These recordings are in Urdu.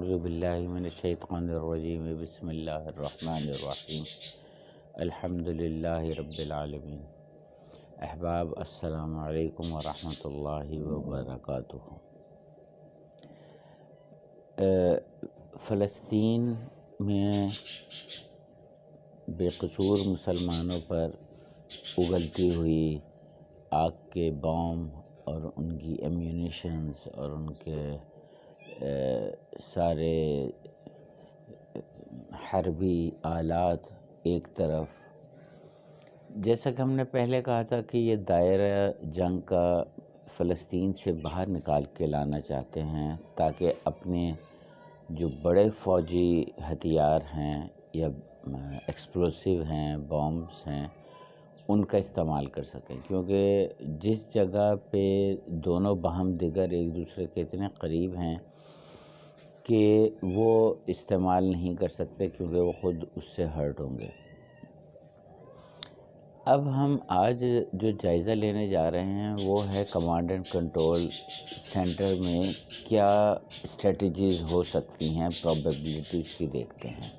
اعوذ باللہ من الشیطان الرجیم بسم اللہ الرحمن الرحیم الحمد للہ رب العالمین۔ احباب، السلام علیکم ورحمۃ اللہ وبرکاتہ۔ فلسطین میں بے قصور مسلمانوں پر اگلتی ہوئی آگ کے بام اور ان کی ایمیونیشنز اور ان کے سارے حربی آلات ایک طرف، جیسا کہ ہم نے پہلے کہا تھا کہ یہ دائرہ جنگ کا فلسطین سے باہر نکال کے لانا چاہتے ہیں تاکہ اپنے جو بڑے فوجی ہتھیار ہیں یا ایکسپلوسیو ہیں، بامز ہیں، ان کا استعمال کر سکیں، کیونکہ جس جگہ پہ دونوں باہم دیگر ایک دوسرے کے اتنے قریب ہیں کہ وہ استعمال نہیں کر سکتے، کیونکہ وہ خود اس سے ہرٹ ہوں گے۔ اب ہم آج جو جائزہ لینے جا رہے ہیں وہ ہے کمانڈ اینڈ کنٹرول سینٹر میں کیا اسٹریٹجیز ہو سکتی ہیں، پروبیبلٹیز کی دیکھتے ہیں۔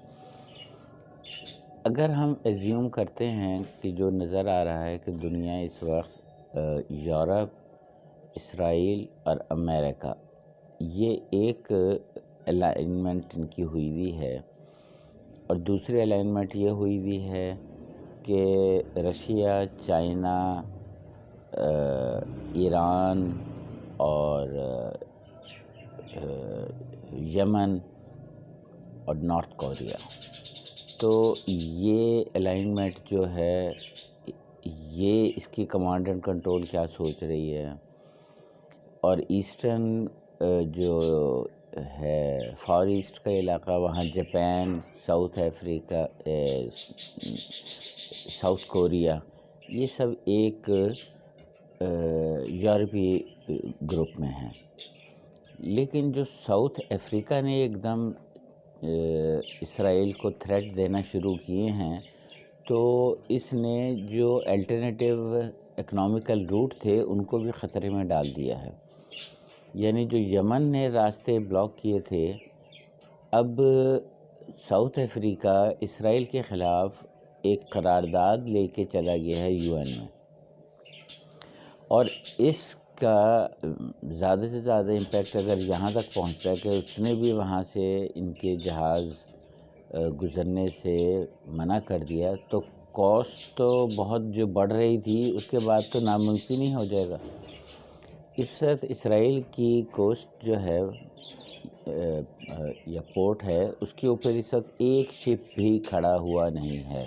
اگر ہم ایزیوم کرتے ہیں کہ جو نظر آ رہا ہے کہ دنیا اس وقت یورپ، اسرائیل اور امریکہ، یہ ایک الائنمنٹ ان کی ہوئی ہوئی ہے، اور دوسری الائنمنٹ یہ ہوئی ہوئی ہے کہ رشیا، چائنا، ایران اور یمن اور نارتھ کوریا۔ تو یہ الائنمنٹ جو ہے، یہ اس کی کمانڈ اینڈ کنٹرول کیا سوچ رہی ہے، اور ایسٹرن جو ہے فار ایسٹ کا علاقہ، وہاں Japan, South Africa, south Korea, یہ سب ایک یورپی گروپ میں ہیں۔ لیکن جو ساؤتھ افریقہ نے ایک دم اسرائیل کو تھریٹ دینا شروع کیے ہیں، تو اس نے جو الٹرنیٹیو اکنامیکل روٹ تھے ان کو بھی خطرے میں ڈال دیا ہے۔ یعنی جو یمن نے راستے بلاک کیے تھے، اب ساؤتھ افریقہ اسرائیل کے خلاف ایک قرارداد لے کے چلا گیا ہے UN میں، اور اس کا زیادہ سے زیادہ امپیکٹ اگر یہاں تک پہنچتا ہے کہ اس نے بھی وہاں سے ان کے جہاز گزرنے سے منع کر دیا، تو کاسٹ تو بہت جو بڑھ رہی تھی اس کے بعد تو ناممکن ہی ہو جائے گا۔ اس وقت اسرائیل کی کوسٹ جو ہے یا پورٹ ہے، اس کے اوپر اس وقت ایک شپ بھی کھڑا ہوا نہیں ہے،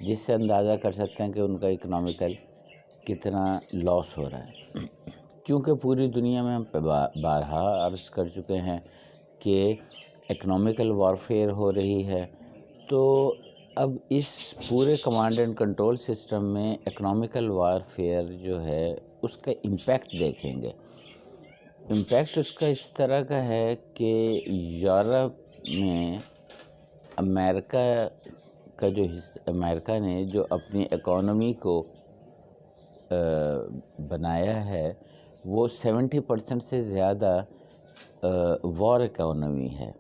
جس سے اندازہ کر سکتے ہیں کہ ان کا اکنامیکل کتنا لاس ہو رہا ہے۔ کیونکہ پوری دنیا میں ہم بارہا عرض کر چکے ہیں کہ اکنامیکل وارفیئر ہو رہی ہے، تو اب اس پورے کمانڈ اینڈ کنٹرول سسٹم میں اکنامیکل وارفیئر جو ہے اس کا امپیکٹ دیکھیں گے۔ امپیکٹ اس کا اس طرح کا ہے کہ یورپ میں امریکہ نے جو اپنی اکانومی کو بنایا ہے، وہ 70% سے زیادہ وار اکانومی ہے،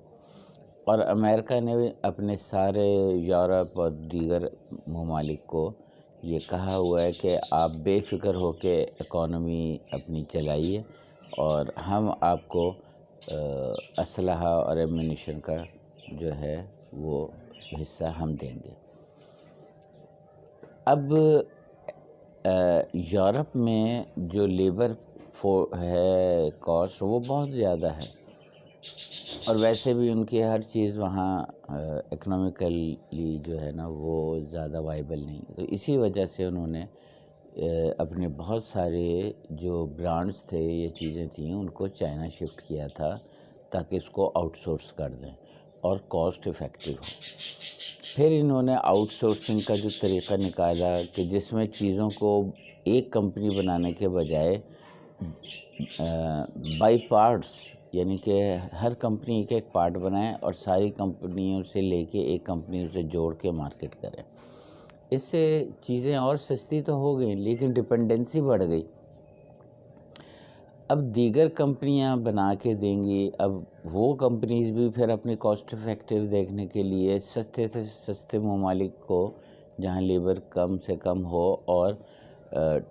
اور امریکہ نے اپنے سارے یورپ اور دیگر ممالک کو یہ کہا ہوا ہے کہ آپ بے فکر ہو کے اکانومی اپنی چلائیے، اور ہم آپ کو اسلحہ اور ایمونیشن کا جو ہے وہ حصہ ہم دیں گے۔ اب یورپ میں جو لیبر ہے کاسٹ، وہ بہت زیادہ ہے، اور ویسے بھی ان کی ہر چیز وہاں اکنامیکلی جو ہے نا وہ زیادہ وائبل نہیں، تو اسی وجہ سے انہوں نے اپنے بہت سارے جو برانڈز تھے، یہ چیزیں تھیں، ان کو چائنا شفٹ کیا تھا تاکہ اس کو آؤٹ سورس کر دیں اور کاسٹ افیکٹو ہو۔ پھر انہوں نے آؤٹ سورسنگ کا جو طریقہ نکالا کہ جس میں چیزوں کو ایک کمپنی بنانے کے بجائے بائی پارٹس، یعنی کہ ہر کمپنی ایک ایک پارٹ بنائے اور ساری کمپنیوں سے لے کے ایک کمپنی اسے جوڑ کے مارکیٹ کرے۔ اس سے چیزیں اور سستی تو ہو گئیں، لیکن ڈپینڈنسی بڑھ گئی۔ اب دیگر کمپنیاں بنا کے دیں گی. اب وہ کمپنیز بھی پھر اپنی کاسٹ افیکٹو دیکھنے کے لیے سستے سے سستے ممالک کو جہاں لیبر کم سے کم ہو اور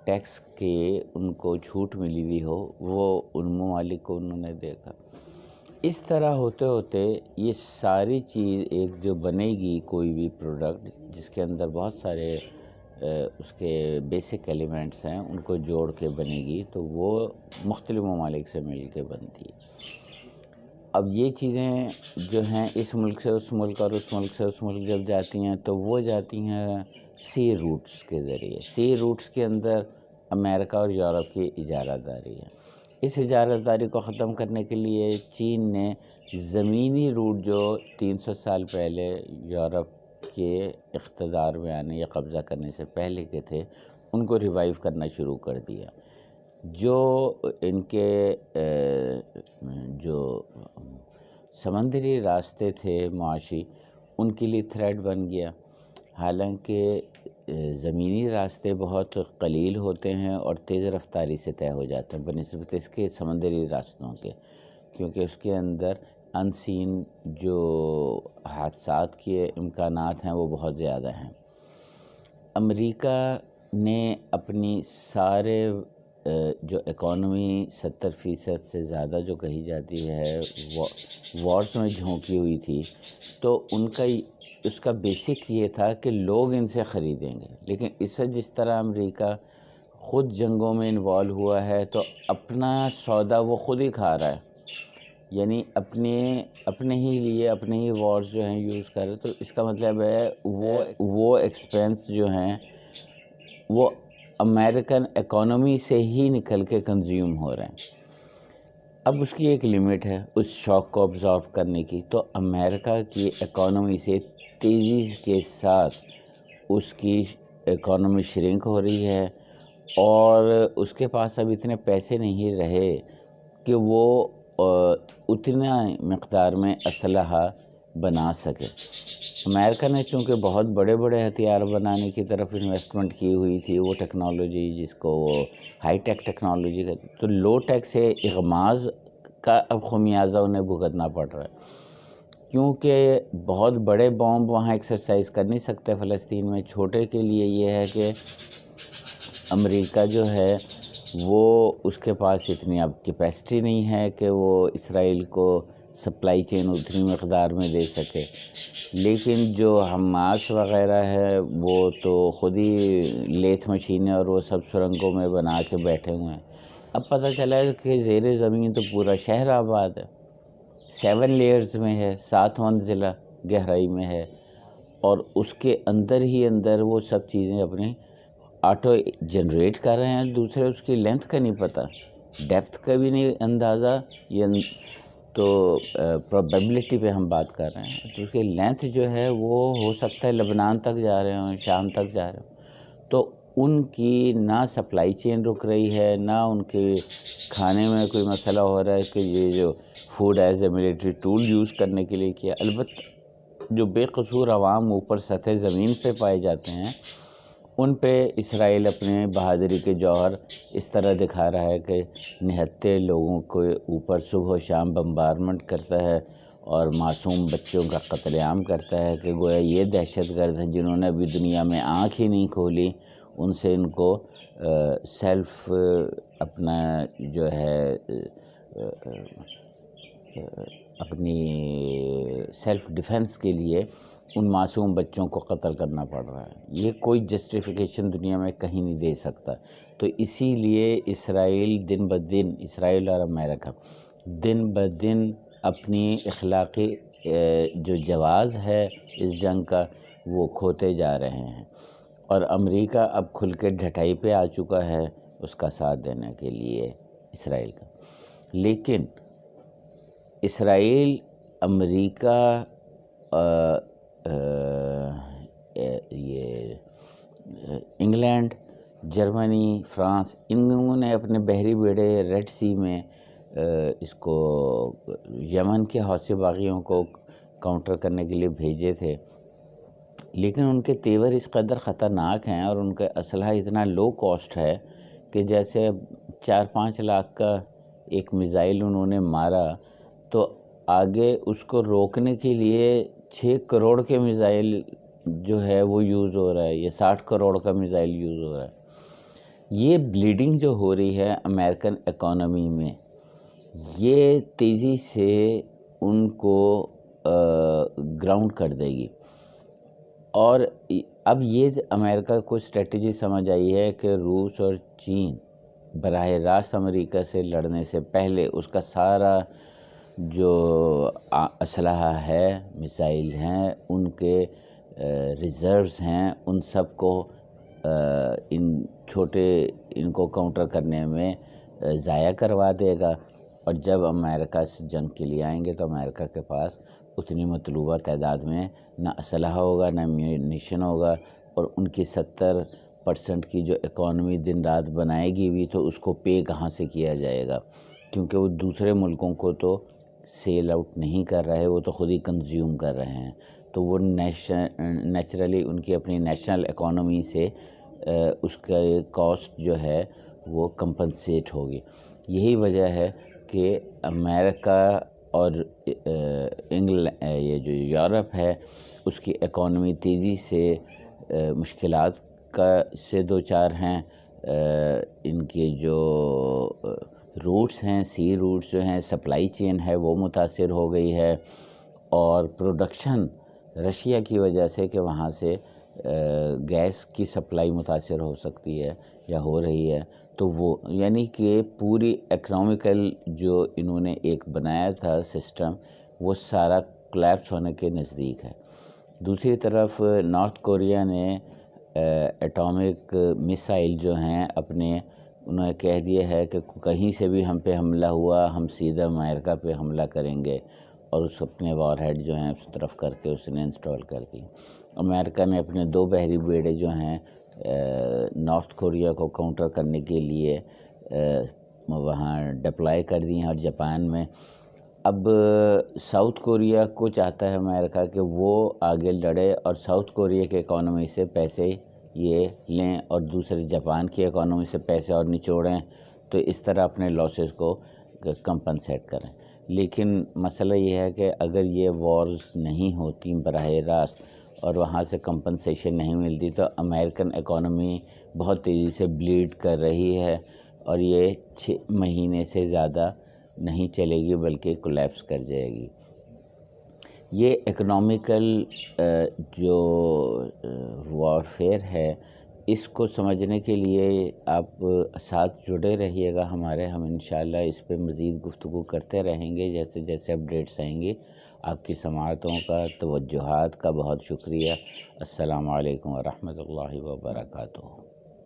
ٹیکس کے ان کو چھوٹ ملی ہوئی ہو وہ ان ممالک کو انہوں نے دیکھا. اس طرح ہوتے ہوتے یہ ساری چیز ایک جو بنے گی کوئی بھی پروڈکٹ جس کے اندر بہت سارے اس کے بیسک ایلیمنٹس ہیں ان کو جوڑ کے بنے گی تو وہ مختلف ممالک سے مل کے بنتی ہے. اب یہ چیزیں جو ہیں اس ملک سے اس ملک اور اس ملک سے اس ملک جب جاتی ہیں تو وہ جاتی ہیں سی روٹس کے ذریعے. سی روٹس کے اندر امریکہ اور یورپ کی اجارت داری ہے. اس اجارت داری کو ختم کرنے کے لیے چین نے زمینی روٹ جو 300 سال پہلے یورپ کے اقتدار میں آنے یا قبضہ کرنے سے پہلے کے تھے ان کو ریوائیو کرنا شروع کر دیا. جو ان کے جو سمندری راستے تھے معاشی ان کے لیے تھریٹ بن گیا. حالانکہ زمینی راستے بہت قلیل ہوتے ہیں اور تیز رفتاری سے طے ہو جاتے ہیں بنسبت اس کے سمندری راستوں کے، کیونکہ اس کے اندر ان سین جو حادثات کے امکانات ہیں وہ بہت زیادہ ہیں. امریکہ نے اپنی سارے جو اکانومی 70% سے زیادہ جو کہی جاتی ہے وارز میں جھونکی ہوئی تھی، تو ان کا اس کا بیسک یہ تھا کہ لوگ ان سے خریدیں گے. لیکن اس سے جس طرح امریکہ خود جنگوں میں انوالو ہوا ہے تو اپنا سودا وہ خود ہی کھا رہا ہے، یعنی اپنے ہی لیے اپنے ہی وارز جو ہیں یوز کر رہے. تو اس کا مطلب ہے وہ ایکسپینس جو ہیں وہ امریکن اکانومی سے ہی نکل کے کنزیوم ہو رہے ہیں. اب اس کی ایک لمٹ ہے اس شاک کو ابزارو کرنے کی. تو امریکہ کی اکانومی سے تیزی کے ساتھ اس کی اکانومی شرنک ہو رہی ہے اور اس کے پاس اب اتنے پیسے نہیں رہے کہ وہ اتنا مقدار میں اسلحہ بنا سکے. امریکہ نے چونکہ بہت بڑے بڑے ہتھیار بنانے کی طرف انویسٹمنٹ کی ہوئی تھی، وہ ٹیکنالوجی جس کو وہ ہائی ٹیک ٹیکنالوجی کہتے، تو لو ٹیک سے اغماز کا اب خمیازہ انہیں بھگتنا پڑ رہا ہے، کیونکہ بہت بڑے بام وہاں ایکسرسائز کر نہیں سکتے فلسطین میں. چھوٹے کے لیے یہ ہے کہ امریکہ جو ہے وہ اس کے پاس اتنی اب کیپیسٹی نہیں ہے کہ وہ اسرائیل کو سپلائی چین اتنی مقدار میں دے سکے. لیکن جو حماس وغیرہ ہے وہ تو خود ہی لیتھ مشینیں اور وہ سب سرنگوں میں بنا کے بیٹھے ہوئے ہیں. اب پتہ چلا ہے کہ زیر زمین تو پورا شہر آباد ہے، 7 لیئرز میں ہے، 7 منزلہ گہرائی میں ہے، اور اس کے اندر ہی اندر وہ سب چیزیں اپنی آٹو جنریٹ کر رہے ہیں. دوسرے اس کی لینتھ کا نہیں پتہ، ڈیپتھ کا بھی نہیں اندازہ. یہ تو پروبیبلٹی پہ ہم بات کر رہے ہیں، تو اس کی لینتھ جو ہے وہ ہو سکتا ہے لبنان تک جا رہے ہوں، شام تک جا رہے ہوں. تو ان کی نہ سپلائی چین رک رہی ہے، نہ ان کے کھانے میں کوئی مسئلہ ہو رہا ہے کہ یہ جو food as a military tool use کرنے کے لیے کیا. البتہ جو بے قصور عوام اوپر سطح زمین پہ پائے جاتے ہیں ان پہ اسرائیل اپنے بہادری کے جوہر اس طرح دکھا رہا ہے کہ نہتے لوگوں کو اوپر صبح و شام بمبارمنٹ کرتا ہے اور معصوم بچوں کا قتل عام کرتا ہے کہ گویا یہ دہشت گرد ہیں جنہوں نے ابھی دنیا میں آنکھ ہی نہیں کھولی، ان سے ان کو سیلف اپنا جو ہے اپنی سیلف ڈیفنس کے لیے ان معصوم بچوں کو قتل کرنا پڑ رہا ہے. یہ کوئی جسٹیفیکیشن دنیا میں کہیں نہیں دے سکتا. تو اسی لیے اسرائیل دن بدن، اسرائیل اور امریکہ دن بدن اپنی اخلاقی جو جواز ہے اس جنگ کا وہ کھوتے جا رہے ہیں، اور امریکہ اب کھل کے ڈھٹائی پہ آ چکا ہے اس کا ساتھ دینے کے لیے اسرائیل کا. لیکن اسرائیل، امریکہ، یہ انگلینڈ، جرمنی، فرانس، انہوں نے اپنے بحری بیڑے ریڈ سی میں اس کو یمن کے حوثی باغیوں کو کاؤنٹر کرنے کے لیے بھیجے تھے. لیکن ان کے تیور اس قدر خطرناک ہیں اور ان کا اسلحہ اتنا لو کاسٹ ہے کہ جیسے 4-5 لاکھ کا ایک میزائل انہوں نے مارا تو آگے اس کو روکنے کے لیے 6 کروڑ کے میزائل جو ہے وہ یوز ہو رہا ہے، یہ 60 کروڑ کا میزائل یوز ہو رہا ہے۔ یہ بلیڈنگ جو ہو رہی ہے امریکن اکانومی میں، یہ تیزی سے ان کو گراؤنڈ کر دے گی۔ اور اب یہ امریکہ کو اسٹریٹجی سمجھ آئی ہے کہ روس اور چین براہ راست امریکہ سے لڑنے سے پہلے اس کا سارا جو اسلحہ ہے، میزائل ہیں، ان کے ریزروز ہیں، ان سب کو ان کو کاؤنٹر کرنے میں ضائع کروا دے گا۔ اور جب امریکہ سے جنگ کے لیے آئیں گے تو امریکہ کے پاس اتنی مطلوبہ تعداد میں نہ اسلحہ ہوگا، نہ میونیشن ہوگا، اور ان کی 70% کی جو اکانومی دن رات بنائے گی بھی تو اس کو پے کہاں سے کیا جائے گا، کیونکہ وہ دوسرے ملکوں کو تو سیل آؤٹ نہیں کر رہے، وہ تو خود ہی کنزیوم کر رہے ہیں، تو وہ نیچرلی ان کی اپنی نیشنل اکانومی سے اس کا کاسٹ جو ہے وہ کمپنسیٹ ہوگی۔ یہی وجہ ہے کہ امریکہ اور یہ جو یورپ ہے اس کی اکانومی تیزی سے مشکلات سے دو چار ہیں۔ ان کے جو روٹس ہیں، سی روٹس جو ہیں، سپلائی چین ہے وہ متاثر ہو گئی ہے، اور پروڈکشن رشیا کی وجہ سے کہ وہاں سے گیس کی سپلائی متاثر ہو سکتی ہے یا ہو رہی ہے، تو وہ یعنی کہ پوری اکنامیکل جو انہوں نے ایک بنایا تھا سسٹم وہ سارا کولیپس ہونے کے نزدیک ہے۔ دوسری طرف نارتھ کوریا نے ایٹامک میسائل جو ہیں انہوں نے کہہ دیا ہے کہ کہیں سے بھی ہم پہ حملہ ہوا ہم سیدھا امریکہ پہ حملہ کریں گے، اور اس اپنے وار ہیڈ جو ہیں اس طرف کر کے اس نے انسٹال کر دی۔ امریکہ نے اپنے 2 بحری بیڑے جو ہیں نارتھ کوریا کو کاؤنٹر کرنے کے لیے وہاں ڈپلائی کر دی ہیں، اور جاپان میں اب ساؤتھ کوریا کو چاہتا ہے امریکہ کہ وہ آگے لڑے اور ساؤتھ کوریا کے اکانومی سے پیسے یہ لیں اور دوسرے جاپان کی اکانومی سے پیسے اور نچوڑیں، تو اس طرح اپنے لاسز کو کمپنسیٹ کریں۔ لیکن مسئلہ یہ ہے کہ اگر یہ وارز نہیں ہوتی براہ راست اور وہاں سے کمپنسیشن نہیں ملتی تو امریکن اکانومی بہت تیزی سے بلیڈ کر رہی ہے، اور یہ 6 مہینے سے زیادہ نہیں چلے گی بلکہ کولیپس کر جائے گی۔ یہ اکنامیکل جو وارفیئر ہے اس کو سمجھنے کے لیے آپ ساتھ جڑے رہیے گا ہمارے، ہم انشاءاللہ اس پہ مزید گفتگو کرتے رہیں گے جیسے جیسے اپڈیٹس آئیں گی۔ آپ کی سماعتوں کا، توجہات کا بہت شکریہ۔ السلام علیکم ورحمۃ اللہ وبرکاتہ۔